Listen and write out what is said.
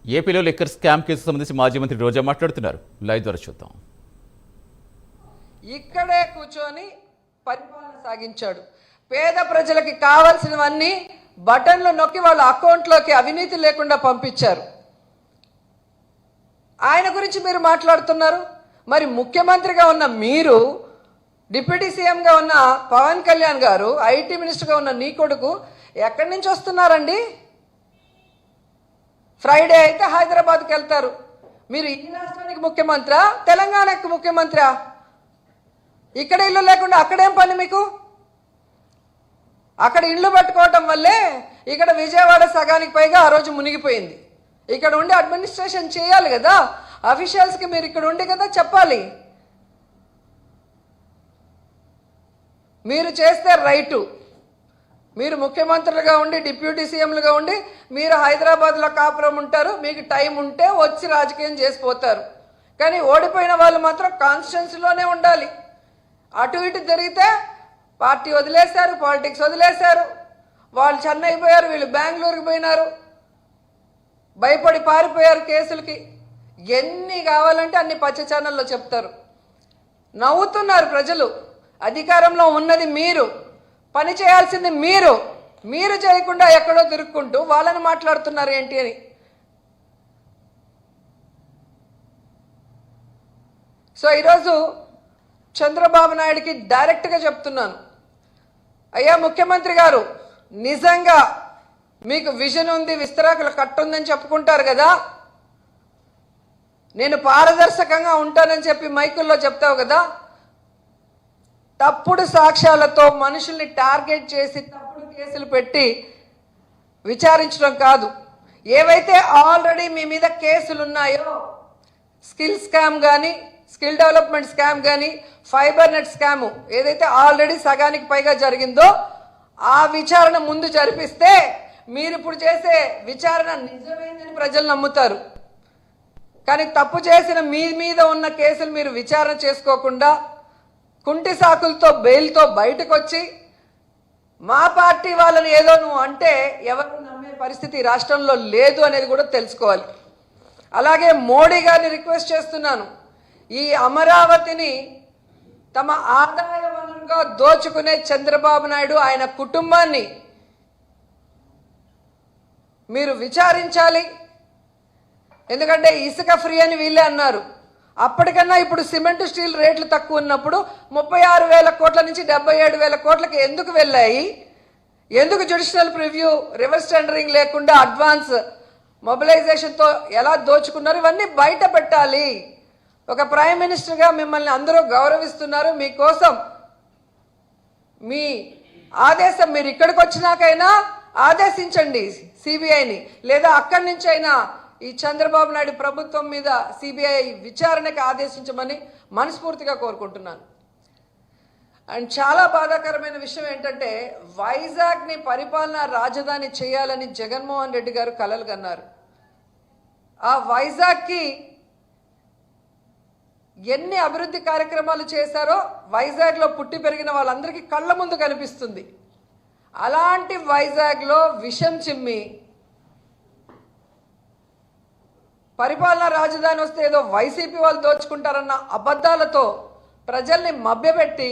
ఏపీలో liquor scam case సంబంధించి మాజీ మంత్రి రోజా మాట్లాడుతున్నారు. లైవ్ ద్వారా చూద్దాం. ఇక్కడే కూర్చొని పరిపాలన సాగించాడు. పేద ప్రజలకి కావాల్సినవన్నీ బటన్లు నొక్కి వాళ్ళ అకౌంట్లోకి అవినీతి లేకుండా పంపించారు. ఆయన గురించి మీరు మాట్లాడుతున్నారు. మరి ముఖ్యమంత్రిగా ఉన్న మీరు, డిప్యూటీ సీఎంగా ఉన్న పవన్ కళ్యాణ్ గారు, ఐటీ మినిస్టర్గా ఉన్న నీ కొడుకు ఎక్కడి నుంచి వస్తున్నారండి? ఫ్రైడే అయితే హైదరాబాద్కి వెళ్తారు. మీరు ఈ రాష్ట్రానికి ముఖ్యమంత్రా, తెలంగాణకి ముఖ్యమంత్రా? ఇక్కడ ఇల్లు లేకుండా అక్కడేం పని మీకు? అక్కడ ఇల్లు పట్టుకోవటం వల్లే ఇక్కడ విజయవాడ సగానికి పైగా ఆ రోజు మునిగిపోయింది. ఇక్కడ ఉండి అడ్మినిస్ట్రేషన్ చేయాలి కదా, అఫీషియల్స్కి మీరు ఇక్కడ ఉండి కదా చెప్పాలి. మీరు చేస్తే రైటు. మీరు ముఖ్యమంత్రులుగా ఉండి, డిప్యూటీ సీఎంలుగా ఉండి మీరు హైదరాబాద్లో కాపురం ఉంటారు. మీకు టైం ఉంటే వచ్చి రాజకీయం చేసిపోతారు. కానీ ఓడిపోయిన వాళ్ళు మాత్రం కాన్స్టిట్యున్సీలోనే ఉండాలి. అటు ఇటు జరిగితే పార్టీ వదిలేశారు, పాలిటిక్స్ వదిలేశారు. వాళ్ళు చెన్నై పోయారు, వీళ్ళు బెంగళూరుకి పోయినారు, భయపడి పారిపోయారు కేసులకి. ఎన్ని కావాలంటే అన్ని పచ్చ ఛానల్లో చెప్తారు. నవ్వుతున్నారు ప్రజలు. అధికారంలో ఉన్నది మీరు, పని చేయాల్సింది మీరు. మీరు చేయకుండా ఎక్కడో తిరుక్కుంటూ వాళ్ళని మాట్లాడుతున్నారు ఏంటి అని. సో ఈరోజు చంద్రబాబు నాయుడికి డైరెక్ట్గా చెప్తున్నాను, అయ్యా ముఖ్యమంత్రి గారు, నిజంగా మీకు విజన్ ఉంది, విస్తరాకుల కట్టుందని చెప్పుకుంటారు కదా, నేను పారదర్శకంగా ఉంటానని చెప్పి మైకుల్లో చెప్తావు కదా, తప్పుడు సాక్ష్యాలతో మనుషుల్ని టార్గెట్ చేసి తప్పుడు కేసులు పెట్టి విచారించడం కాదు, ఏవైతే ఆల్రెడీ మీ మీద కేసులు ఉన్నాయో, స్కిల్ స్కామ్ కానీ, స్కిల్ డెవలప్మెంట్ స్కామ్ కానీ, ఫైబర్ నెట్ స్కాము ఏదైతే ఆల్రెడీ సగానికి పైగా జరిగిందో ఆ విచారణ ముందు జరిపిస్తే మీరు ఇప్పుడు చేసే విచారణ నిజమైందని ప్రజలు నమ్ముతారు. కానీ తప్పు చేసిన మీ మీద ఉన్న కేసులు మీరు విచారణ చేసుకోకుండా కుంటి సాకులతో బెయిల్తో బయటకు వచ్చి మా పార్టీ వాళ్ళని ఏదో నువ్వు అంటే ఎవరు నమ్మే పరిస్థితి రాష్ట్రంలో లేదు అనేది కూడా తెలుసుకోవాలి. అలాగే మోడీ గారిని రిక్వెస్ట్ చేస్తున్నాను, ఈ అమరావతిని తమ ఆదాయ వనరుగా దోచుకునే చంద్రబాబు నాయుడు, ఆయన కుటుంబాన్ని మీరు విచారించాలి. ఎందుకంటే ఇసుక ఫ్రీ అని వీళ్ళే అన్నారు. అప్పటికన్నా ఇప్పుడు సిమెంట్ స్టీల్ రేట్లు తక్కువ ఉన్నప్పుడు 36,000 కోట్ల నుంచి 77,000 కోట్లకి ఎందుకు వెళ్ళాయి? ఎందుకు జ్యుడిషియల్ ప్రివ్యూ, రివర్స్ టెండరింగ్ లేకుండా అడ్వాన్స్ మొబిలైజేషన్తో ఎలా దోచుకున్నారు? ఇవన్నీ బయట పెట్టాలి. ఒక ప్రైమ్ మినిస్టర్గా మిమ్మల్ని అందరూ గౌరవిస్తున్నారు. మీకోసం మీ ఆదేశం, మీరు ఇక్కడికి వచ్చినాకైనా ఆదేశించండి సిబిఐని, లేదా అక్కడి నుంచి అయినా ఈ చంద్రబాబు నాయుడు ప్రభుత్వం మీద సిబిఐ విచారణకు ఆదేశించమని మనస్ఫూర్తిగా కోరుకుంటున్నాను. అండ్ చాలా బాధాకరమైన విషయం ఏంటంటే, వైజాగ్ని పరిపాలనా రాజధాని చేయాలని జగన్మోహన్ రెడ్డి గారు కలలు కన్నారు. ఆ వైజాగ్కి ఎన్ని అభివృద్ధి కార్యక్రమాలు చేశారో వైజాగ్లో పుట్టి పెరిగిన వాళ్ళందరికీ కళ్ళ ముందు కనిపిస్తుంది. అలాంటి వైజాగ్లో విషం చిమ్మి పరిపాలనా రాజధాని వస్తే ఏదో వైసీపీ వాళ్ళు దోచుకుంటారన్న అబద్ధాలతో ప్రజల్ని మభ్యపెట్టి